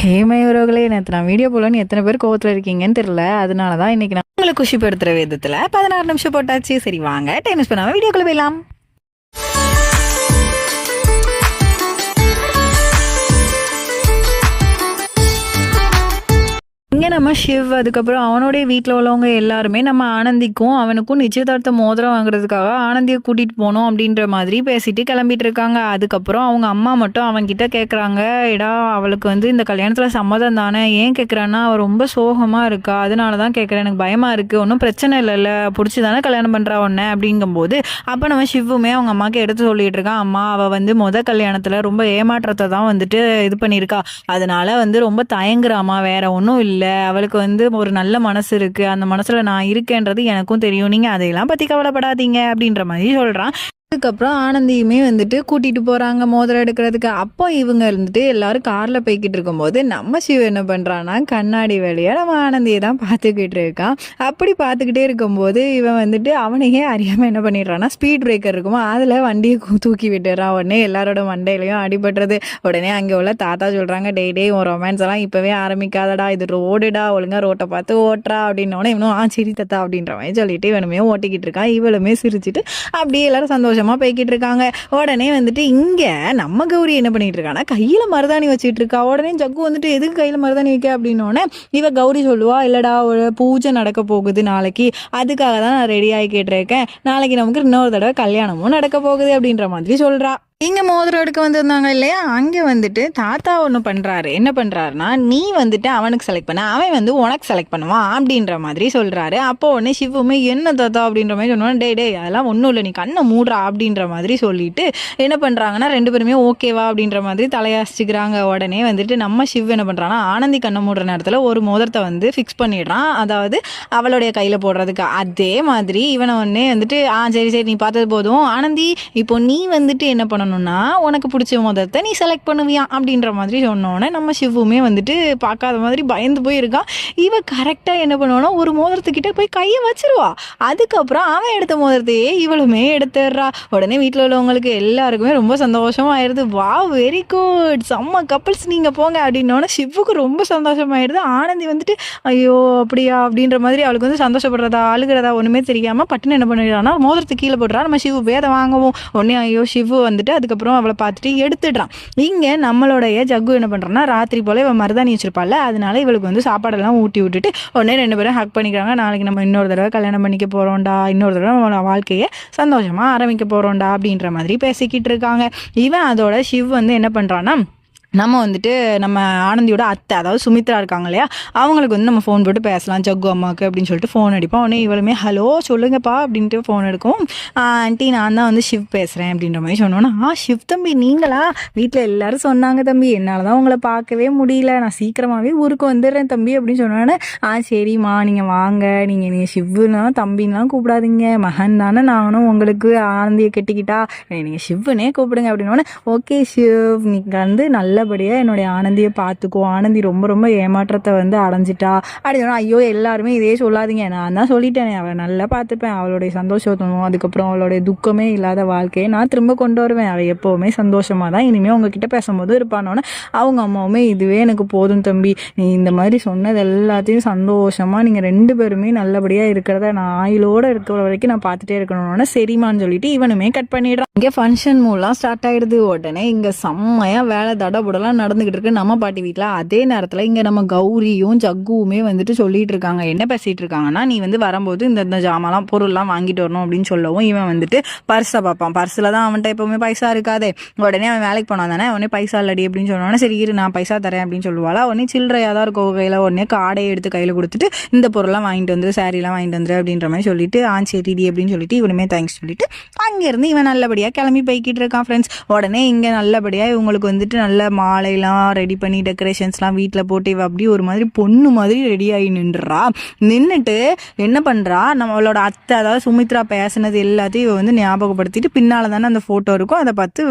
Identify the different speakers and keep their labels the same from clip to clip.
Speaker 1: மயூரர்களே, நேற்று நான் வீடியோ போலன்னு எத்தனை பேர் கோவத்தில் இருக்கீங்கன்னு தெரியல. அதனால தான் இன்னைக்கு நான் உங்களை குஷிப்படுத்துகிற விதத்தில் 16 நிமிஷம் போட்டாச்சு. சரி வாங்க, டைம் மிஸ் பண்ணாமல் வீடியோக்குள்ள போயிடலாம். இங்கே நம்ம ஷிவ், அதுக்கப்புறம் அவனுடைய வீட்டில் உள்ளவங்க எல்லாருமே நம்ம ஆனந்திக்கும் அவனுக்கும் நிச்சயதார்த்த மோதிரம் வாங்குறதுக்காக ஆனந்தியை கூட்டிகிட்டு போகணும் அப்படின்ற மாதிரி பேசிட்டு கிளம்பிட்டு இருக்காங்க. அதுக்கப்புறம் அவங்க அம்மா மட்டும் அவன்கிட்ட கேட்குறாங்க, எடா அவளுக்கு இந்த கல்யாணத்தில் சம்மதம் தானே, ஏன் கேட்குறான்னா அவள் ரொம்ப சோகமாக இருக்கா, அதனால தான் கேட்குறேன், எனக்கு பயமாக இருக்குது, ஒன்றும் பிரச்சனை இல்லைல்ல, பிடிச்சி தானே கல்யாணம் பண்ணுறா உடனே அப்படிங்கும்போது அப்போ நம்ம ஷிவ்வுமே அவங்க அம்மாவுக்கு எடுத்து சொல்லிட்டு இருக்கான், அம்மா அவள் கல்யாணத்தில் ரொம்ப ஏமாற்றத்தை தான் இது பண்ணியிருக்கா, அதனால ரொம்ப தயங்குறாமா, வேற ஒன்றும் இல்லை, அவளுக்கு ஒரு நல்ல மனசு இருக்கு, அந்த மனசுல நான் இருக்கேன்றது எனக்கும் தெரியும், நீங்க அதையெல்லாம் பத்தி கவலைப்படாதீங்க அப்படின்ற மாதிரி சொல்றான். அதுக்கப்புறம் ஆனந்தியுமே கூட்டிட்டு போறாங்க மோதிரம் எடுக்கிறதுக்கு. அப்போ இவங்க எல்லாரும் கார்ல போய்கிட்டு இருக்கும்போது நம்ம சிவ என்ன பண்றான்னா கண்ணாடி வழியா நம்ம ஆனந்தியை தான் பார்த்துக்கிட்டு இருக்கான். அப்படி பார்த்துக்கிட்டே இருக்கும்போது இவன் அவனையே அறியாம என்ன பண்ணிடுறான்னா ஸ்பீட் பிரேக்கர் இருக்குமோ அதுல வண்டியை தூக்கி விட்டுறான். உடனே எல்லாரோட மண்டையிலையும் அடிபட்டுறது. உடனே அங்கே உள்ள தாத்தா சொல்றாங்க, டே உன் ரொமான்ஸ் எல்லாம் இப்பவே ஆரம்பிக்காதடா, இது ரோடுடா, ஒழுங்கா ரோட்டை பார்த்து ஓட்டுறா அப்படின்னோடனே இவனும் சரி தாத்தா அப்படின்ற மாதிரி சொல்லிட்டு இவனுமே ஓட்டிக்கிட்டு இருக்கான். இவளுமே சிரிச்சுட்டு அப்படியே எல்லாரும் சந்தோஷமா போய்கிட்டு இருக்காங்க. உடனே இங்க நம்ம கௌரி என்ன பண்ணிட்டு இருக்கானா கையில மருதாணி வச்சுட்டு இருக்கா. உடனே ஜக்கு எதுக்கு கையில மருதாணி வைக்க அப்படின்னோடனே இவ கௌரி சொல்லுவா, இல்லடா ஒரு பூஜை நடக்க போகுது நாளைக்கு, அதுக்காக தான் நான் ரெடி ஆகி கேட்டிருக்கேன், நாளைக்கு நமக்கு இன்னொரு தடவை கல்யாணமும் நடக்க போகுது அப்படின்ற மாதிரி சொல்றா. இங்கே மோதிரம் எடுக்க வந்திருந்தாங்க இல்லையா, அங்கே தாத்தா ஒன்று பண்ணுறாரு. என்ன பண்ணுறாருனா, நீ அவனுக்கு செலக்ட் பண்ண, அவன் உனக்கு செலக்ட் பண்ணுவான் அப்படின்ற மாதிரி சொல்கிறாரு. அப்போ உடனே சிவுமே என்ன தாத்தா அப்படின்ற மாதிரி சொன்னோன்னா, டே அதெல்லாம் ஒன்றும் இல்லை, நீ கண்ணை மூடுறா அப்படின்ற மாதிரி சொல்லிட்டு என்ன பண்ணுறாங்கன்னா ரெண்டு பேருமே ஓகேவா அப்படின்ற மாதிரி தலையாசிக்கிறாங்க. உடனே நம்ம சிவ் என்ன பண்ணுறான்னா ஆனந்தி கண்ணை மூடுற நேரத்தில் ஒரு மோதிரத்தை ஃபிக்ஸ் பண்ணிடுறான், அதாவது அவளுடைய கையில் போடுறதுக்கு. அதே மாதிரி இவனை உடனே சரி சரி நீ பார்த்தது போதும் ஆனந்தி, இப்போ நீ என்ன பண்ணணும், உனக்கு பிடிச்ச மோதிரத்தை நீ செலக்ட் பண்ணுவியா அப்படின்ற மாதிரி சொன்னோன்னே நம்ம சிவுமே பார்க்காத மாதிரி பயந்து போயிருக்கான். இவ கரெக்டா என்ன பண்ணுவானா ஒரு மோதிரத்துக்கிட்ட போய் கையை வச்சிருவா. அதுக்கப்புறம் அவன் எடுத்த மோதிரத்தையே இவளுமே எடுத்துடுறா. உடனே வீட்டில் உள்ளவங்களுக்கு எல்லாருக்குமே ரொம்ப சந்தோஷமாயிருது. வா வெரி குட், செம்ம கப்பிள்ஸ் நீங்க போங்க அப்படின்னோடனே சிவுக்கு ரொம்ப சந்தோஷமாயிருது. ஆனந்தி ஐயோ அப்படியா அப்படின்ற மாதிரி அவளுக்கு சந்தோஷப்படுறதா அழுகிறதா ஒண்ணுமே தெரியாம பட்டுன்னு என்ன பண்ணிடுறான்னா மோதிரத்தை கீழே போடுறா. நம்ம சிவு வேதை வாங்கவும் உடனே ஐயோ சிவு அதுக்கப்புறம் அவளை பார்த்துட்டு எடுத்துடுறான். இங்கே நம்மளுடைய ஜக்கு என்ன பண்ணுறான்னா ராத்திரி போல இவன் மருதாணி வச்சிருப்பாள், அதனால இவளுக்கு சாப்பாடெல்லாம் ஊட்டி விட்டுட்டு உடனே ரெண்டு பேரும் ஹக் பண்ணிக்கிறாங்க. நாளைக்கு நம்ம இன்னொரு தடவை கல்யாணம் பண்ணிக்க போகிறோம்டா, இன்னொரு தடவை நம்ம வாழ்க்கையை சந்தோஷமாக ஆரம்பிக்க போகிறோம்டா அப்படின்ற மாதிரி பேசிக்கிட்டு இருக்காங்க. இவன் அதோட சிவ் என்ன பண்ணுறான்னா நம்ம நம்ம ஆனந்தியோட அத்தை, அதாவது சுமித்ரா இருக்காங்க இல்லையா, அவங்களுக்கு நம்ம ஃபோன் போட்டு பேசலாம் ஜக்கு அம்மாவுக்கு அப்படின்னு சொல்லிட்டு ஃபோன் அடிப்போம். உடனே இவளுமே ஹலோ சொல்லுங்கப்பா அப்படின்ட்டு ஃபோன் எடுக்கும். ஆண்டி நான் தான் ஷிவ் பேசுகிறேன் அப்படின்ற மாதிரி சொன்னோன்னா, ஷிவ் தம்பி நீங்களா, வீட்டில் எல்லாரும் சொன்னாங்க தம்பி, என்னால் தான் உங்களை பார்க்கவே முடியல, நான் சீக்கிரமாகவே ஊருக்கு வந்துடுறேன் தம்பி அப்படின்னு சொன்னோன்னே, சரிம்மா நீங்கள் வாங்க, நீங்கள் ஷிவ்னா தம்பின்லாம் கூப்பிடாதீங்க, மகன் தானே, நானும் உங்களுக்கு ஆனந்தியை கெட்டிக்கிட்டா நீங்கள் ஷிவ்னே கூப்பிடுங்க அப்படின்னோடனே, ஓகே ஷிவ் நீங்கள் நல்லபடியாக என்னுடைய ஆனந்தியை பார்த்துக்கோ, ஆனந்தி ரொம்ப ரொம்ப ஏமாற்றத்தை அடைஞ்சிட்டா அப்படின்னு. ஐயோ எல்லாருமே இதே சொல்லாதீங்க, நான் தான் சொல்லிட்டேனே, அவளை நல்லா பார்த்துப்பேன், அவளுடைய சந்தோஷத்தணும் அதுக்கப்புறம் அவளுடைய துக்கமே இல்லாத வாழ்க்கையை நான் திரும்ப கொண்டு வருவேன், அவள் எப்போவுமே சந்தோஷமாக தான் இனிமேல் உங்ககிட்ட பேசும்போது இருப்பானோன்னு அவங்க அம்மாவுமே இதுவே எனக்கு போதும் தம்பி, நீ இந்த மாதிரி சொன்னது எல்லாத்தையும் சந்தோஷமாக நீங்கள் ரெண்டு பேருமே நல்லபடியாக இருக்கிறத நான் ஆயிலோடு இருக்கிற வரைக்கும் நான் பார்த்துட்டே இருக்கணும்னு சரிமான்னு சொல்லிட்டு இவனுமே கட் பண்ணிடுறான். இங்கே ஃபங்க்ஷன் மூலாம் ஸ்டார்ட் ஆகிடுது. உடனே இங்கே செம்மையாக வேலை தடபுடலாம் நடந்துகிட்டு இருக்கு நம்ம பாட்டி வீட்டில். அதே நேரத்தில் இங்கே நம்ம கௌரியும் ஜக்குவுமே சொல்லிட்டு இருக்காங்க. என்ன பேசிட்டு இருக்காங்கன்னா, நீ வரும்போது இந்த ஜாமான்லாம் பொருள்லாம் வாங்கிட்டு வரணும் அப்படின்னு சொல்லவும் இவன் பர்ஸை பார்ப்பான். பர்ஸில் தான் அவன்கிட்ட எப்பவுமே பைசா இருக்காதே. உடனே அவன் வேலைக்கு போனா தானே, உடனே பைசா இல்லடி அப்படின்னு சொன்னோன்னே, சரி இரு நான் பைசா தரேன் அப்படின்னு சொல்லுவாளா. உடனே சில்லறையாக தான் இருக்கும் கையில். உடனே காடையை எடுத்து கையில் கொடுத்துட்டு இந்த பொருள்லாம் வாங்கிட்டு வந்துரு, சாரீலாம் வாங்கிட்டு வந்துரு அப்படின்ற மாதிரி சொல்லிட்டு சரிடி அப்படின்னு சொல்லிட்டு இவனுமே தேங்க்ஸ் சொல்லிட்டு அங்கேருந்து இவன் நல்லபடியாக கிளம்பி போய்கிட்டு இருக்கான் ஃப்ரெண்ட்ஸ். உடனே இங்கே நல்லபடியாக இவங்களுக்கு நல்ல மாலையெல்லாம் ரெடி பண்ணி டெக்கரேஷன்ஸ்லாம் வீட்டில் போட்டு இவ அப்படி ஒரு மாதிரி பொண்ணு மாதிரி ரெடி ஆகி நின்றுட்டு என்ன பண்ணுறா, நம்மளோட அத்தை அதாவது சுமித்ரா பேசினது எல்லாத்தையும் இவ ஞாபகப்படுத்திட்டு பின்னால் தானே அந்த ஃபோட்டோ இருக்கும், அதை பார்த்து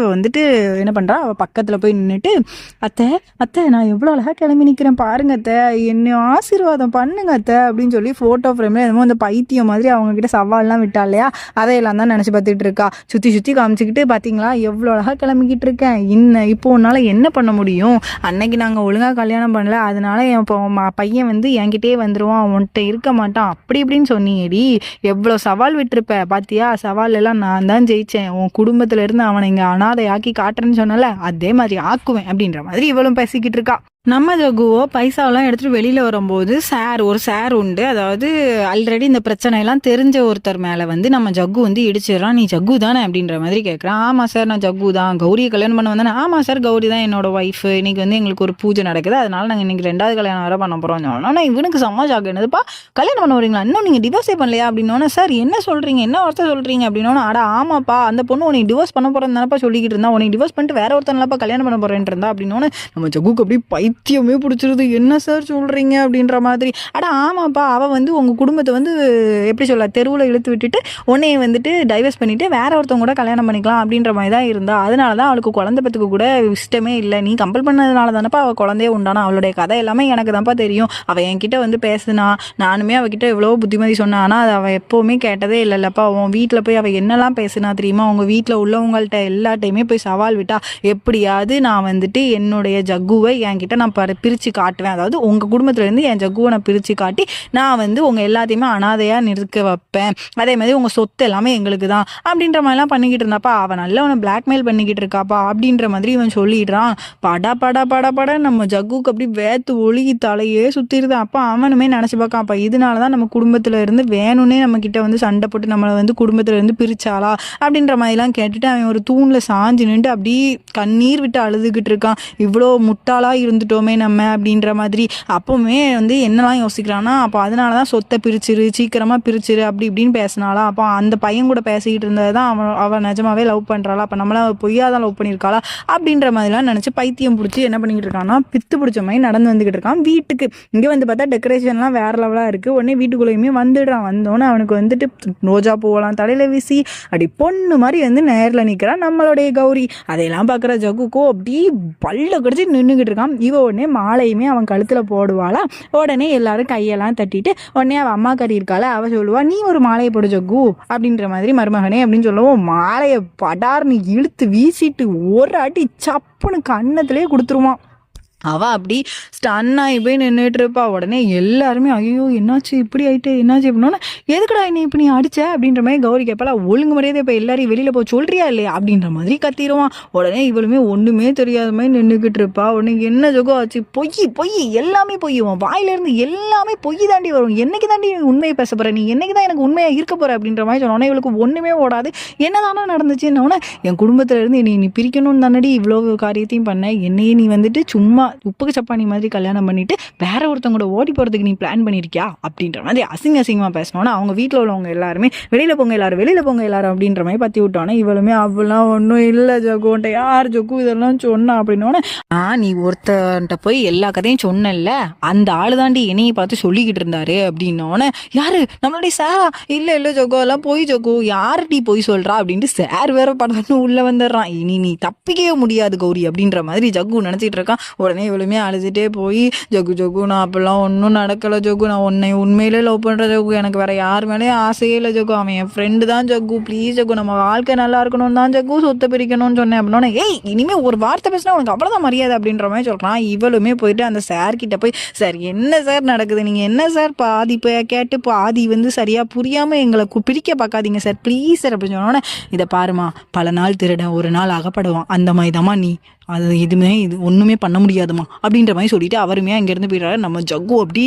Speaker 1: என்ன பண்ணுறா, அவள் பக்கத்தில் போய் நின்றுட்டு அத்தை அத்தை நான் எவ்வளோ அழகாக கிளம்பி நிற்கிறேன் பாருங்க அத்தை, என்ன ஆசீர்வாதம் பண்ணுங்க அத்தை அப்படின்னு சொல்லி ஃபோட்டோ ஃப்ரேமில் என்னமோ அந்த பைத்தியம் மாதிரி அவங்கக்கிட்ட சவால்லாம் விட்டா இல்லையா, அதையெல்லாம் தான் நினச்சி பார்த்துட்டு இருக்கா. சுற்றி சுற்றி காமிச்சிக்கிட்டு பார்த்தீங்களா எவ்வளோ அழகாக கிளம்பிக்கிட்டு இருக்கேன், இப்போ உன்னால் என்ன பண்ண முடியும்? அன்னைக்கு நாங்கள் ஒழுங்காக கல்யாணம் பண்ணல, அதனால என் பையன் வந்து என்கிட்டயே வந்துடுவான், அவன்கிட்ட இருக்க மாட்டான், அப்படி இப்படின்னு சொன்னியேடி. எவ்வளோ சவால் விட்டுருப்ப பாத்தியா? சவால் எல்லாம் நான் தான் ஜெயிச்சேன். உன் குடும்பத்துல இருந்து அவனை இங்கே அனாதையாக்கி காட்டுறேன்னு சொன்னல, அதே மாதிரி ஆக்குவேன் அப்படின்ற மாதிரி இவளும் பேசிக்கிட்டு இருக்கா. நம்ம ஜகுவோ பைசாவெல்லாம் எடுத்துகிட்டு வெளியில் வரும்போது ஒரு சார் உண்டு. அதாவது ஆல்ரெடி இந்த பிரச்சனையெல்லாம் தெரிஞ்ச ஒருத்தர் மேலே வந்து நம்ம ஜக்கு வந்து இடிச்சிடறான். நீ ஜக்கு தானே அப்படின்ற மாதிரி கேட்குறான். ஆமாம் சார், நான் ஜக்கு தான். கௌரியை கல்யாணம் பண்ண வந்தேன். ஆமாம் சார், கௌரி தான் என்னோட ஒய்ஃபு. இன்னைக்கு வந்து எங்களுக்கு ஒரு பூஜை நடக்குது, அதனால நாங்கள் இன்னைக்கு 2வது கல்யாணம் வேறு பண்ண போகிறோம். ஆனால் இவனுக்கு சமாஜாக என்னதுப்பா, கல்யாணம் பண்ண வரீங்களா, இன்னும் நீங்கள் டிவோர்ஸே பண்ணலையா அப்படின்னோன்னா, சார் என்ன சொல்கிறீங்க, என்ன வார்த்தை சொல்கிறீங்க அப்படின்னோன்னா, அட ஆமாப்பா, அந்த பொண்ணு உனக்கு டிவோர்ஸ் பண்ண போகிறேன்னு தானப்பா சொல்லிக்கிட்டு இருந்தா, உனக்கு டிவோர்ஸ் பண்ணிட்டு வேற ஒருத்தனப்பா கல்யாணம் பண்ண போகிறேன்ட்டு இருந்தா அப்படின்னோன்னு நம்ம ஜக்குக்கு அப்படி பைத்தியமே பிடிச்சிருது. என்ன சார் சொல்கிறீங்க அப்படின்ற மாதிரி. அட ஆமாப்பா, அவள் வந்து உங்கள் குடும்பத்தை வந்து எப்படி சொல்ல, தெருவில் இழுத்து விட்டுட்டு உன்னையை வந்துட்டு டைவர்ஸ் பண்ணிவிட்டு வேற ஒருத்தவங்க கூட கல்யாணம் பண்ணிக்கலாம் அப்படின்ற மாதிரி தான் இருந்தா. அதனால தான் அவளுக்கு குழந்தை பத்துக்கு கூட இஷ்டமே இல்லை. நீ கம்பல் பண்ணதுனால தானப்பா அவள் குழந்தையே உண்டானா. அவளுடைய கதை எல்லாமே எனக்கு தான்ப்பா தெரியும். அவள் என்கிட்ட வந்து பேசுனா, நானுமே அவகிட்ட எவ்வளோ புத்திமதி சொன்னான். ஆனால் அது அவள் எப்போவுமே கேட்டதே இல்லைல்லப்பா. உன் வீட்டில் போய் அவள் என்னெல்லாம் பேசுனா தெரியுமா? அவங்க வீட்டில் உள்ளவங்கள்ட்ட எல்லாட்டையுமே போய் சவால் விட்டா, எப்படியாவது நான் வந்துட்டு என்னுடைய ஜக்குவை என்கிட்ட நான் பிரித்து காட்டுவேன். அதாவது உங்கள் குடும்பத்துலேருந்து என் ஜக்குவை நான் பிரித்து காட்டி நான் வந்து உங்கள் எல்லாத்தையுமே அனாதையாக நிற்க வைப்பேன். அதே மாதிரி உங்கள் சொத்து எல்லாமே எங்களுக்கு தான் அப்படின்ற மாதிரிலாம் பண்ணிக்கிட்டு இருந்தாப்பா. அவன் நல்லா அவனை பிளாக்மெயில் பண்ணிக்கிட்டு இருக்காப்பா அப்படின்ற மாதிரி இவன் சொல்லிடுறான். பட நம்ம ஜக்குக்கு அப்படி வேத்து ஒழுகி தலையே சுற்றிடுது. அப்போ அவனுமே நினச்சி பார்க்கான், அப்போ இதனால தான் நம்ம குடும்பத்தில் இருந்து வேணும்னே நம்ம கிட்ட வந்து சண்டை போட்டு நம்மளை வந்து குடும்பத்தில் இருந்து பிரிச்சாளா அப்படின்ற மாதிரிலாம் கேட்டுட்டு அவன் ஒரு தூணில் சாஞ்சு நின்று அப்படி கண்ணீர் விட்டு அழுதுகிட்டு இருக்கான். இவ்வளோ முட்டாளாக இருந்துட்டோமே நம்ம அப்படின்ற மாதிரி. அப்போவுமே வந்து என்னெல்லாம் யோசிக்கிறான்னா, அப்போ அதனால தான் சொத்தை பிரிச்சிரு, சீக்கிரமாக பிரிச்சிரு அப்படி இப்படின்னு பேசினாளா. அப்போ அந்த பையன் கூட பேசிக்கிட்டு இருந்தது தான் அவன் நிஜமாவே லவ் பண்ணுறாளா, அப்போ நம்மள பொய்யாதான் லவ் பண்ணியிருக்காளா அப்படின்ற மாதிரிலாம் நினச்சி பைத்தியம் பிடிச்சி என்ன பண்ணிக்கிட்டு இருக்கான்னா, பித்து பிடிச்ச மாதிரி நடந்து வந்துக்கிட்டு இருக்கான் வீட்டுக்கு. இங்கே வந்து பார்த்தா டெக்கரேஷன்லாம் வேற லெவலாக இருக்குது. உடனே வீட்டுக்குள்ளேயுமே வந்துடுறான். வந்தோன்னே அவனுக்கு வந்துட்டு ரோஜா பூவெல்லாம் தலையில் வீசி அப்படி பொண்ணு மாதிரி வந்து நேரில் நிற்கிறான் நம்மளுடைய கௌரி. அதையெல்லாம் பார்க்குற ஜகுக்கோ அப்படி பல்ல கடிச்சு நின்றுக்கிட்டு இருக்கான். இவ உடனே மாலையுமே அவன் கழுத்தில் போடுவாளா. உடனே எல்லாரும் கையெல்லாம் தட்டிட்டு உடனே அவள் அம்மா கறி இருக்காள, அவள் சொல்லுவா, நீ ஒரு மாலையை போடு ஜக்கு அப்படின்ற மாதிரி மருமகனே அப்படின்னு சொல்லுவோம். மாலையை படார்னு இழுத்து வீசிட்டு ஒரு அடி சப்புன்னு கன்னத்திலே கொடுத்துருவான். அவள் அப்படி ஸ்டன்னாகி போய் நின்றுட்டு இருப்பா. உடனே எல்லாருமே ஐயோ என்னாச்சு இப்படி ஆயிட்டு, என்னாச்சு அப்படின்னா, எதுக்குடா என்ன இப்போ நீ அடிச்ச அப்படின்ற மாதிரி கௌரி கேட்பாளா. ஒழுங்கு முறையாதே இப்போ எல்லாரையும் வெளியில் போய் சொல்றியா இல்லையா அப்படின்ற மாதிரி கத்திடுவான். உடனே இவளுமே ஒன்றுமே தெரியாத மாதிரி நின்றுக்கிட்டு இருப்பா. உடனே என்ன ஜோகோ ஆச்சு, பொய் எல்லாமே பொய்யுவோம், வாயிலிருந்து எல்லாமே பொய் தாண்டி வரும், என்னைக்கு தாண்டி உண்மையை பேச போகிற, நீ என்னைக்கு தான் எனக்கு உண்மையாக இருக்க போகிற அப்படின்ற மாதிரி சொன்னோன்னே இவளுக்கு ஒன்றுமே ஓடாது. என்னதானே நடந்துச்சுன்னொன்னே, என் குடும்பத்திலேருந்து நீ பிரிக்கணும்னு தானடி இவ்வளோ காரியத்தையும் பண்ண, என்னையே நீ வந்துட்டு சும்மா உப்புக்கு சப்பானி மாதிரி கல்யாணம் பண்ணிட்டு வேற ஒருத்தவங்க கூட ஓடி போகிறதுக்கு நீ பிளான் பண்ணியிருக்கியா அப்படின்ற மாதிரி அசிங்கமாக பேசணுன்னா அவங்க வீட்டில் உள்ளவங்க எல்லாருமே வெளியில் போங்க எல்லாரும் அப்படின்ற மாதிரி பற்றி விட்டோன்னே இவளுமே அவ்வளோலாம் ஒன்றும் இல்லை ஜோகுன்ட்ட, யார் ஜோகு இதெல்லாம் சொன்னா அப்படின்னோடனே, நீ ஒருத்தன்ட்ட போய் எல்லா கதையும் சொன்னல, அந்த ஆளு தாண்டி என்னையை பார்த்து சொல்லிக்கிட்டு இருந்தாரு அப்படின்னோடனே, யாரு நம்மளுடைய சாரா, இல்லை ஜோகோ எல்லாம் போய் ஜோகு, யார்டி போய் சொல்கிறா அப்படின்ட்டு சார் வேற படம்னு உள்ளே வந்துடுறான். இனி நீ தப்பிக்கவே முடியாது கௌரி அப்படின்ற மாதிரி ஜக்கு நினச்சிட்டு இருக்கான். உடனே இவளுமே அழுதுகிட்டே போய், ஜகு நான் அப்பெல்லாம் ஒன்றும் நடக்கலை ஜகு, நான் உன்னை உண்மையிலே லவ் பண்ணுற ஜகு, எனக்கு வேற யார் மேலேயும் ஆசையே இல்லை ஜகு, அவன் என் ஃப்ரெண்டு தான் ஜகு, ப்ளீஸ் ஜகு, நம்ம வாழ்க்கை நல்லா இருக்கணும் தான் ஜகு, சொத்தை பிரிக்கணும்னு சொன்னேன் அப்படின்னா, ஏய் இனிமேல் ஒரு வார்த்தை பேசினா உனக்கு அவ்வளோதான் மரியாதை அப்படின்ற மாதிரி சொல்கிறான். இவளுமே போயிட்டு அந்த சார் கிட்ட போய், சார் என்ன சார் நடக்குது, நீங்கள் என்ன சார் பாதி கேட்டு பாதி வந்து சரியாக புரியாமல் எங்களை பிரிக்க பார்க்காதீங்க சார், ப்ளீஸ் சார் அப்படின்னு சொன்னோன்னே, இதை பாருமா, பல நாள் திருடன் ஒரு நாள் அகப்படுவான், அந்த மாதிரி தாம்மா நீ, அது இது ஒன்றுமே பண்ண முடியாதுமா அப்படின்ற மாதிரி சொல்லிட்டு அவருமே அங்கேருந்து போயிடுறாரு. நம்ம ஜக்கு அப்படி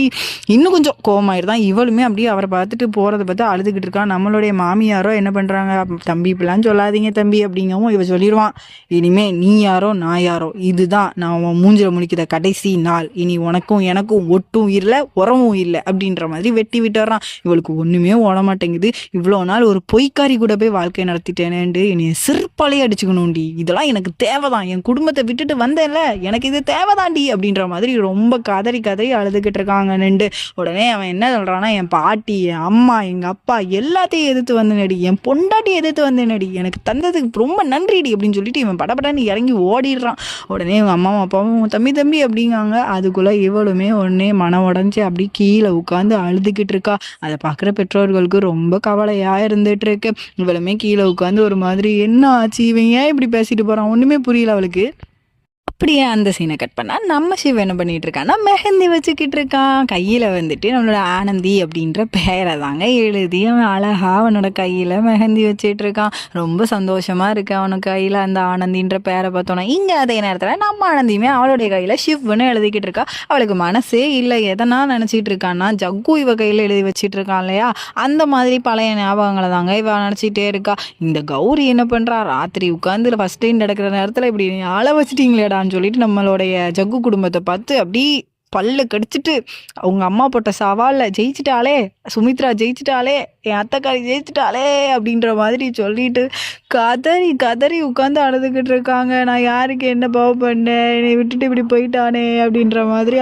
Speaker 1: இன்னும் கொஞ்சம் கோவமாயிருதான். இவளுமே அப்படியே அவரை பார்த்துட்டு போகிறத பார்த்து அழுதுகிட்டு இருக்கான். நம்மளுடைய மாமியாரோ என்ன பண்ணுறாங்க, தம்பி இப்படிலாம் சொல்லாதீங்க தம்பி அப்படிங்கவும் இவ சொல்லிடுவான், இனிமே நீ யாரோ நான் யாரோ, இதுதான் நான் மூஞ்சில் முடிக்கிற கடைசி நாள், இனி உனக்கும் எனக்கும் ஒட்டும் இல்லை உரமும் இல்லை அப்படின்ற மாதிரி வெட்டி விட்டுறான். இவளுக்கு ஒன்றுமே ஓட மாட்டேங்குது. இவ்வளோ நாள் ஒரு பொய்க்காரி கூட போய் வாழ்க்கை நடத்திட்டேனேண்டு என்னை சிற்பாலே அடிச்சுக்கணும்டி, இதெல்லாம் எனக்கு தேவைதான், என் குடும்பத்தை விட்டுட்டு வந்தேன்ல, எனக்கு இது தேவைதாண்டி அப்படின்ற மாதிரி ரொம்ப கதறி அழுதுகிட்டு இருக்காங்க நின்று. உடனே அவன் என்ன சொல்றான்னா, என் பாட்டி, என் அம்மா, எங்க அப்பா எல்லாத்தையும் எதிர்த்து வந்தேனடி, என் பொண்டாட்டி எதிர்த்து வந்தேனடி, எனக்கு தந்ததுக்கு ரொம்ப நன்றிடி அப்படின்னு சொல்லிட்டு இவன் படப்படன்னு இறங்கி ஓடிடுறான். உடனே இவங்க அம்மாவும் அப்பாவும் தம்பி அப்படிங்காங்க. அதுக்குள்ள இவளுமே உடனே மனம் உடஞ்சி அப்படி கீழே உட்காந்து அழுதுகிட்டு இருக்கா. அதை பார்க்குற பெற்றோர்களுக்கு ரொம்ப கவலையா இருந்துட்டு இருக்கு. இவளுமே கீழே உட்காந்து ஒரு மாதிரி, என்ன ஆச்சு, இவன் ஏன் இப்படி பேசிட்டு போறான், ஒண்ணுமே புரியல அவளுக்கு. அப்படியே அந்த சீனை கட் பண்ணா நம்ம சிவ் என்ன பண்ணிட்டு இருக்கான்னா மெஹந்தி வச்சுக்கிட்டு இருக்கான். கையில வந்துட்டு நம்மளோட ஆனந்தி அப்படின்ற பேரை தாங்க எழுதி அவன் அழகா அவனோட கையில மெஹந்தி வச்சுட்டு இருக்கான். ரொம்ப சந்தோஷமா இருக்கு அவனுக்கு கையில அந்த ஆனந்தின்ற பேரை பார்த்தோன்னா. இங்க அதே நேரத்துல நம்ம ஆனந்தியுமே அவளுடைய கையில ஷிவ்னு எழுதிக்கிட்டு இருக்கா. அவளுக்கு மனசே இல்லை, எதனா நினைச்சிட்டு இருக்கான்னா ஜக்கு இவ கையில எழுதி வச்சிட்டு இருக்கான் இல்லையா, அந்த மாதிரி பழைய ஞாபகங்களை தாங்க இவ நினைச்சிட்டே இருக்கா. இந்த கௌரி என்ன பண்றா, ராத்திரி உட்காந்து ஃபர்ஸ்ட் டைம் நடக்கிற நேரத்துல இப்படி ஆள வச்சிட்டீங்களேடான்னு சொல்லிட்டு நம்மளுடைய ஜக்கு குடும்பத்தை பார்த்து அப்படி பல்ல கடிச்சிட்டு அவங்க அம்மா போட்ட சவால்ல ஜெயிச்சிட்டாலே, சுமித்ரா ஜெயிச்சிட்டாலே, என் அத்தைக்காரி ஜெயிச்சிட்டாலே அப்படின்ற மாதிரி சொல்லிட்டு கதறி கதறி உட்காந்து அழுதுகிட்டு இருக்காங்க. நான் யாருக்கு என்ன பாவம் பண்ணேன், என்னை விட்டுட்டு இப்படி போயிட்டானே அப்படின்ற மாதிரி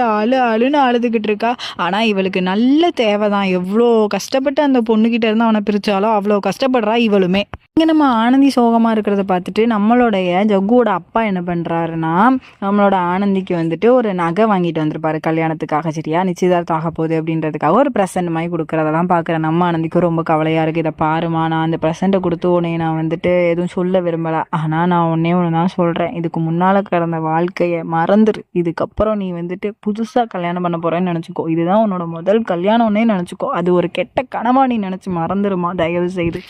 Speaker 1: அழுன்னு அழுதுகிட்டு இருக்கா. ஆனால் இவளுக்கு நல்ல தேவை தான். எவ்வளோ கஷ்டப்பட்டு அந்த பொண்ணுகிட்ட இருந்து அவனை பிரிச்சாலும் அவ்வளோ கஷ்டப்படுறா இவளுமே. இங்கே நம்ம ஆனந்தி சோகமாக இருக்கிறத பார்த்துட்டு நம்மளுடைய ஜக்குவோட அப்பா என்ன பண்ணுறாருன்னா, நம்மளோட ஆனந்திக்கு வந்துட்டு ஒரு நகை வாங்கிட்டு வந்திருப்பாரு கல்யாணத்துக்காக. சரியா, நிச்சயதார்த்தம் ஆக போகுது அப்படின்றதுக்காக ஒரு ப்ரெசென்ட் மாதிரி கொடுக்குறதெல்லாம் பார்க்குறேன். நம்ம ஆனந்திக்கு ரொம்ப கவலையாக இருக்குது. இதை பாருமா, நான் அந்த ப்ரெசென்ட்டை கொடுத்து உன்னை நான் வந்துட்டு எதுவும் சொல்ல விரும்பலை, ஆனால் நான் ஒன்றே ஒன்று தான் சொல்கிறேன், இதுக்கு முன்னால் கடந்த வாழ்க்கையை மறந்துரு. இதுக்கப்புறம் நீ வந்துட்டு புதுசாக கல்யாணம் பண்ண போகிறேன்னு நினச்சிக்கோ. இதுதான் உன்னோட முதல் கல்யாணம்னே நினச்சிக்கோ. அது ஒரு கெட்ட கனவா நீ நினச்சி மறந்துருமா தயவு செய்து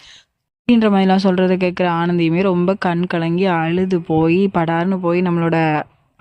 Speaker 1: அப்படின்ற மாதிரிலாம் சொல்கிறத கேட்குற ஆனந்தியுமே ரொம்ப கண் கலங்கி அழுது போய் படார்னு போய் நம்மளோட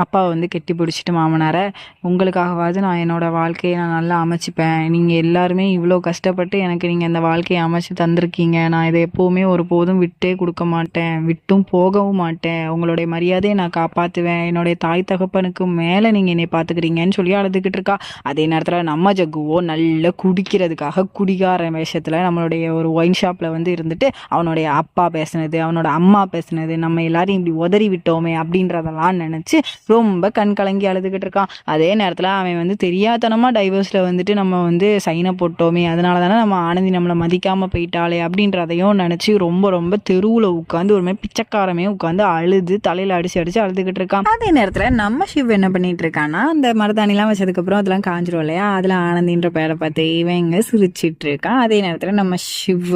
Speaker 1: அப்பாவை வந்து கெட்டி பிடிச்சிட்டு, மாமனாரை உங்களுக்காகவாவது நான் என்னோடய வாழ்க்கையை நான் நல்லா அமைச்சிப்பேன். நீங்கள் எல்லாருமே இவ்வளோ கஷ்டப்பட்டு எனக்கு நீங்கள் இந்த வாழ்க்கையை அமைச்சு தந்திருக்கீங்க. நான் இதை எப்போவுமே ஒரு போதும் விட்டே கொடுக்க மாட்டேன், விட்டும் போகவும் மாட்டேன். உங்களுடைய மரியாதையை நான் காப்பாற்றுவேன். என்னுடைய தாய் தகப்பனுக்கு மேலே நீங்கள் என்னை பார்த்துக்கிறீங்கன்னு சொல்லி அழுதுகிட்டு இருக்கா. அதே நேரத்தில் நம்ம ஜக்குவோ நல்ல குடிக்கிறதுக்காக குடிகார வேஷத்தில் நம்மளுடைய ஒரு ஒயின் ஷாப்பில் வந்து இருந்துட்டு அவனுடைய அப்பா பேசுனது, அவனோட அம்மா பேசுனது, நம்ம எல்லாரையும் இப்படி உதறி விட்டோமே அப்படின்றதெல்லாம் நினச்சி ரொம்ப கண் கலங்கி அழுதுகிட்டு இருக்கான். அதே நேரத்தில் அவன் வந்து தெரியாதனமாக டைவர்ஸில் வந்துட்டு நம்ம வந்து சைனை போட்டோமே, அதனால தானே நம்ம ஆனந்தி நம்மளை மதிக்காமல் போயிட்டாளே அப்படின்றதையும் நினச்சி ரொம்ப ரொம்ப தெருவில் உட்காந்து ஒரு மாதிரி பிச்சைக்காரமே உட்காந்து அழுது தலையில் அடிச்சு அழுதுகிட்டு இருக்கான். அதே நேரத்தில் நம்ம சிவ் என்ன பண்ணிட்டு இருக்கான்னா, அந்த மருதாணிலாம் வச்சதுக்கப்புறம் அதெல்லாம் காஞ்சிரும் இல்லையா, அதில் ஆனந்தின்ற பேரை பார்த்து இவன் இங்கே சிரிச்சிட்டு இருக்கான். அதே நேரத்தில் நம்ம சிவ்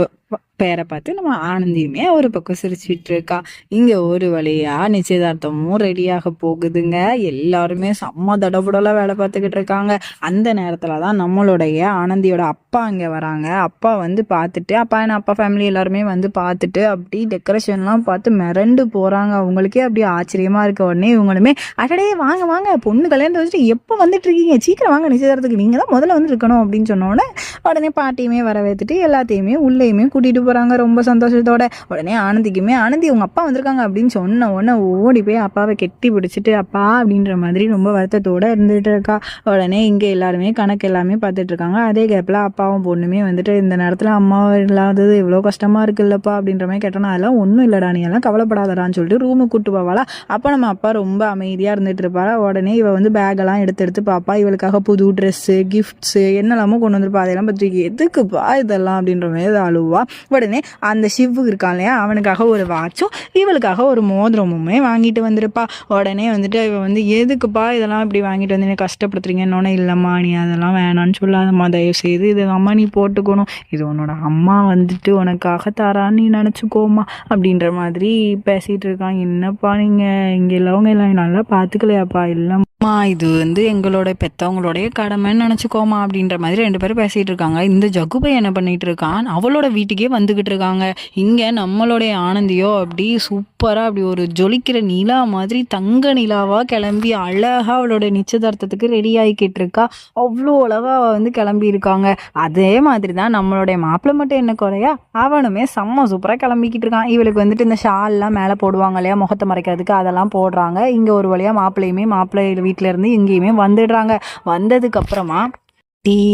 Speaker 1: பேரை பார்த்து நம்ம ஆனந்தியுமே ஒரு பக்கம் சிரிச்சிட்டு இருக்கா. இங்கே ஒரு வழியா நிச்சயதார்த்தமும் ரெடியாக போகுதுங்க. எல்லாருமே செம்ம தடபுடலாம் வேலை பார்த்துக்கிட்டு இருக்காங்க. அந்த நேரத்தில் தான் நம்மளுடைய ஆனந்தியோட அப்பா அங்கே வராங்க. அப்பா வந்து பார்த்துட்டு, அப்பா ஃபேமிலி எல்லாருமே வந்து பார்த்துட்டு அப்படி டெக்கரேஷன்லாம் பார்த்து மிரண்டு போகிறாங்க. அவங்களுக்கே அப்படியே ஆச்சரியமாக இருக்க. உடனே இவங்களுமே அடடே வாங்க வாங்க, பொண்ணு கல்யாணத்தை வச்சுட்டு எப்போ வந்துட்டு இருக்கீங்க, சீக்கிரம் வாங்க, நிச்சயதார்த்தத்துக்கு நீங்கள் தான் முதல்ல வந்து இருக்கணும் அப்படின்னு சொன்னோன்னே உடனே பாட்டியுமே வரவேற்றுட்டு எல்லாத்தையுமே உள்ளேயுமே கூட்டிகிட்டு போகிறாங்க ரொம்ப சந்தோஷத்தோட. உடனே ஆனந்திக்குமே, ஆனந்தி உங்கள் அப்பா வந்திருக்காங்க அப்படின்னு சொன்ன உடனே ஓடி போய் அப்பாவை கெட்டி பிடிச்சிட்டு அப்பா அப்படின்ற மாதிரி ரொம்ப வருத்தத்தோடு இருந்துகிட்டு இருக்கா. உடனே இங்கே எல்லாருமே கணக்கு எல்லாமே பார்த்துட்டு இருக்காங்க. அதே கேப்பில் அப்பாவும் பொண்ணுமே வந்துட்டு இந்த நேரத்தில் அம்மா இல்லாதது இவ்வளோ கஷ்டமாக இருக்குல்லப்பா அப்படின்ற மாதிரி கேட்டோன்னா, அதெல்லாம் ஒன்றும் இல்லைடா, நீ எல்லாம் கவலைப்படாதடான்னு சொல்லிட்டு ரூமுக்கு கூட்டு போவாளா. அப்போ நம்ம அப்பா ரொம்ப அமைதியாக இருந்துட்டு இருப்பாரா. உடனே இவ வந்து பேக்கெல்லாம் எடுத்து பாப்பா இவளுக்காக புது ட்ரெஸ்ஸு கிஃப்ட்ஸு என்னெல்லாமோ கொண்டு வந்திருப்பா. அதெல்லாம் பற்றி எதுக்குப்பா இதெல்லாம் அப்படின்ற மாதிரி அழுவா. உடனே அந்த சிவ் இருக்கான் இல்லையா, அவனுக்காக ஒரு வாட்சும் இவளுக்காக ஒரு மோதிரமுமே வாங்கிட்டு வந்திருப்பா. உடனே வந்துட்டு இவ வந்து எதுக்குப்பா இதெல்லாம் இப்படி வாங்கிட்டு வந்து எனக்கு கஷ்டப்படுத்துறீங்கன்னொன்னே, இல்லைம்மா நீ அதெல்லாம் வேணான்னு சொல்லாதம்மா, தயவு செய்து இது அம்மா நீ போட்டுக்கணும், இது உன்னோட அம்மா வந்துட்டு உனக்காக தரான்னு நீ நினச்சிக்கோமா அப்படின்ற மாதிரி பேசிகிட்டு இருக்கான். என்னப்பா நீங்கள் இங்கே இல்லவங்க எல்லாம் நல்லா பார்த்துக்கலையாப்பா, இல்லை இது வந்து எங்களோட பெற்றவங்களுடைய கடமைன்னு நினச்சிக்கோமா அப்படின்ற மாதிரி ரெண்டு பேரும் பேசிகிட்டு இருக்காங்க. இந்த ஜகுபை என்ன பண்ணிகிட்டு இருக்கான், அவளோட வீட்டுக்கே வந்துக்கிட்டு இருக்காங்க. இங்கே நம்மளுடைய ஆனந்தியோ அப்படி சூப்பராக அப்படி ஒரு ஜொலிக்கிற நிலா மாதிரி தங்க நிலாவாக கிளம்பி அழகாக அவளோட நிச்சயதார்த்தத்துக்கு ரெடி ஆகிக்கிட்டு இருக்கா. அவ்வளோ அழகாக வந்து கிளம்பி இருக்காங்க. அதே மாதிரி தான் நம்மளுடைய மாப்பிள்ளை மட்டும் என்ன குறையா, அவனுமே செம்ம சூப்பராக கிளம்பிக்கிட்டு இருக்கான். இவளுக்கு வந்துட்டு இந்த ஷால்லாம் மேலே போடுவாங்க இல்லையா முகத்தை மறைக்கிறதுக்கு, அதெல்லாம் போடுறாங்க. இங்கே ஒரு வழியாக மாப்பிள்ளை வீட்டில இருந்து எங்கேயுமே வந்துடுறாங்க. வந்ததுக்கு அப்புறமா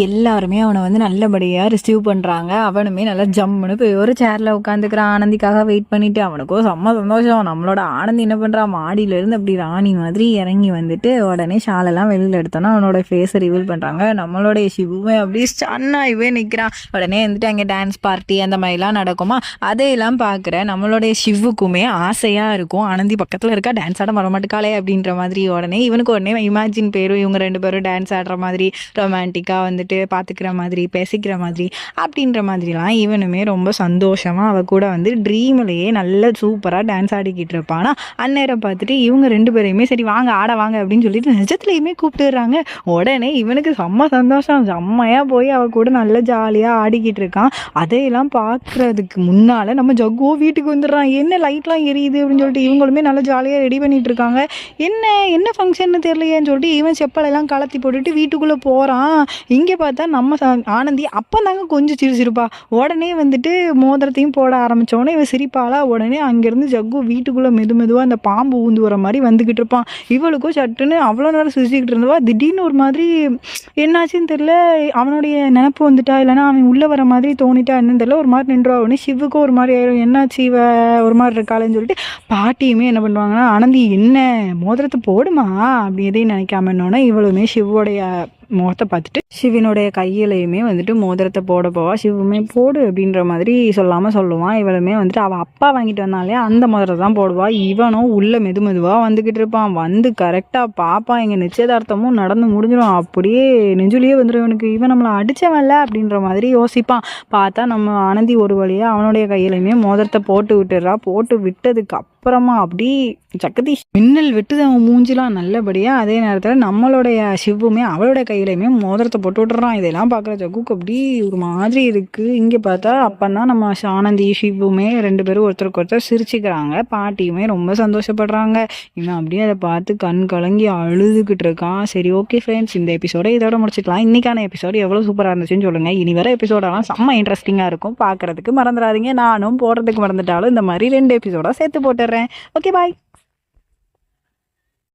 Speaker 1: எல்லாருமே அவனை வந்து நல்லபடியாக ரிசீவ் பண்ணுறாங்க. அவனுமே நல்லா ஜம்முன்னு போய் ஒரு சேரில் உட்காந்துக்கிறான். ஆனந்திக்காக வெயிட் பண்ணிவிட்டு அவனுக்கும் செம்ம சந்தோஷம். நம்மளோட ஆனந்தி என்ன பண்ணுறான், மாடியிலேருந்து அப்படி ராணி மாதிரி இறங்கி வந்துட்டு உடனே ஷாலெல்லாம் வெளியில் எடுத்தோன்னா அவனோட ஃபேஸை ரிவீல் பண்ணுறாங்க. நம்மளுடைய சிவுமே அப்படி ஸ்டன்னாகவே நிற்கிறான். உடனே வந்துட்டு அங்கே டான்ஸ் பார்ட்டி அந்த மாதிரிலாம் நடக்குமா, அதையெல்லாம் பார்க்குற நம்மளுடைய சிவுக்குமே ஆசையாக இருக்கும். ஆனந்தி பக்கத்தில் இருக்கா, டான்ஸ் ஆட வரமாட்டுக்காளே அப்படின்ற மாதிரி. உடனே இவனுக்கு உடனே இமேஜின் பேரும் இவங்க ரெண்டு பேரும் டான்ஸ் ஆடுற மாதிரி ரொமான்டிக்காக வந்துட்டு பார்த்துக்கிற மாதிரி, பேசிக்கிற மாதிரி அப்படின்ற மாதிரிலாம் இவனுமே ரொம்ப சந்தோஷமாக அவள் கூட வந்து ட்ரீம்லேயே நல்ல சூப்பராக டான்ஸ் ஆடிக்கிட்டு இருப்பானா. அந்நேரம் பார்த்துட்டு இவங்க 2 பேரையுமே சரி வாங்க ஆட வாங்க அப்படின்னு சொல்லிட்டு நிஜத்துலையுமே கூப்பிட்டுறாங்க. உடனே இவனுக்கு செம்ம சந்தோஷம், செம்மையாக போய் அவள் கூட நல்லா ஜாலியாக ஆடிக்கிட்டு இருக்கான். அதையெல்லாம் பார்க்குறதுக்கு முன்னால் நம்ம ஜக்குவோ வீட்டுக்கு வந்துடுறான். என்ன லைட்லாம் எரியுது அப்படின்னு சொல்லிட்டு இவங்களுமே நல்லா ஜாலியாக ரெடி பண்ணிட்டு இருக்காங்க. என்ன என்ன ஃபங்க்ஷன்னு தெரியலையேன்னு சொல்லிட்டு இவன் செப்பலெல்லாம் கலத்தி போட்டுட்டு வீட்டுக்குள்ளே போகிறான். இங்கே பார்த்தா நம்ம ஆனந்தி அப்போ தாங்க கொஞ்சம் சிரிச்சிருப்பா. உடனே வந்துட்டு மோதிரத்தையும் போட ஆரம்பித்தோடனே இவன் சிரிப்பாளா. உடனே அங்கேருந்து ஜக்கு வீட்டுக்குள்ளே மெதுவாக அந்த பாம்பு ஊந்து வர மாதிரி வந்துக்கிட்டு இருப்பான். இவளுக்கும் சட்டுன்னு அவ்வளோ நேரம் சிரிச்சுக்கிட்டு இருந்தவா திடீர்னு ஒரு மாதிரி என்னாச்சுன்னு தெரியல, அவனுடைய நினப்பு வந்துட்டா இல்லைனா அவன் உள்ளே வர மாதிரி தோணிட்டா என்னன்னு தெரியல, ஒரு மாதிரி நின்றுவா. உடனே சிவுக்கும் ஒரு மாதிரி ஆயிரும், என்னாச்சு இவ ஒரு மாதிரி இருக்காளேன்னு சொல்லிட்டு பாட்டியுமே என்ன பண்ணுவாங்கன்னா, ஆனந்தி என்ன மோதிரத்தை போடுமா அப்படி எதையும் நினைக்காமன்னொன்னே இவளுமே சிவோடைய முகத்தை பார்த்துட்டு சிவனுடைய கையிலையுமே வந்துட்டு மோதிரத்தை போட போவா. சிவுமே போடு அப்படின்ற மாதிரி சொல்லாமல் சொல்லுவான். இவளுமே வந்துட்டு அவள் அப்பா வாங்கிட்டு வந்தாலே அந்த மோதிரத்தை தான் போடுவா. இவனும் உள்ள மெதுவாக வந்துக்கிட்டு இருப்பான். வந்து கரெக்டாக பாப்பா எங்கள் நிச்சயதார்த்தமும் நடந்து முடிஞ்சிடும். அப்படியே நெஞ்சுலேயே வந்துடும் இவனுக்கு, இவன் நம்மளை அடித்தவன்ல அப்படின்ற மாதிரி யோசிப்பான். பார்த்தா நம்ம ஆனந்தி ஒரு வழியாக அவனுடைய கையிலையுமே மோதிரத்தை போட்டு விட்டுறா. போட்டு விட்டதுக்கு அப்புறமா அப்படி ஜெகதீஷ் மின்னல் விட்டுது அவன் மூஞ்சிலாம் நல்லபடியாக. அதே நேரத்தில் நம்மளுடைய சிவுமே அவளுடைய கையிலையுமே மோதிரத்தை போட்டு விட்டுறான். இதெல்லாம் பார்க்குற ஜக்குக்கு அப்படி ஒரு மாதிரி இருக்குது. இங்கே பார்த்தா அப்போ தான் நம்ம ஆனந்தி சிவுமே 2 பேரும் ஒருத்தருக்கு ஒருத்தர் சிரிச்சுக்கிறாங்க. பாட்டியுமே ரொம்ப சந்தோஷப்படுறாங்க. இவன் அப்படியே அதை பார்த்து கண் கலங்கி அழுதுகிட்டு இருக்கான். சரி ஓகே ஃப்ரெண்ட்ஸ், இந்த எபிசோட இதோட முடிச்சுக்கலாம். இன்றைக்கான எபிசோடு எவ்வளோ சூப்பராக இருந்துச்சுன்னு சொல்லுங்கள். இனி வர எபிசோடெல்லாம் செம்ம இன்ட்ரெஸ்டிங்காக இருக்கும், பார்க்குறதுக்கு மறந்துடாதீங்க. நானும் போடுறதுக்கு மறந்துட்டாலும் இந்த மாதிரி 2 எபிசோடாக சேர்த்து போட்டுடுறேன். ஓகே பாய்.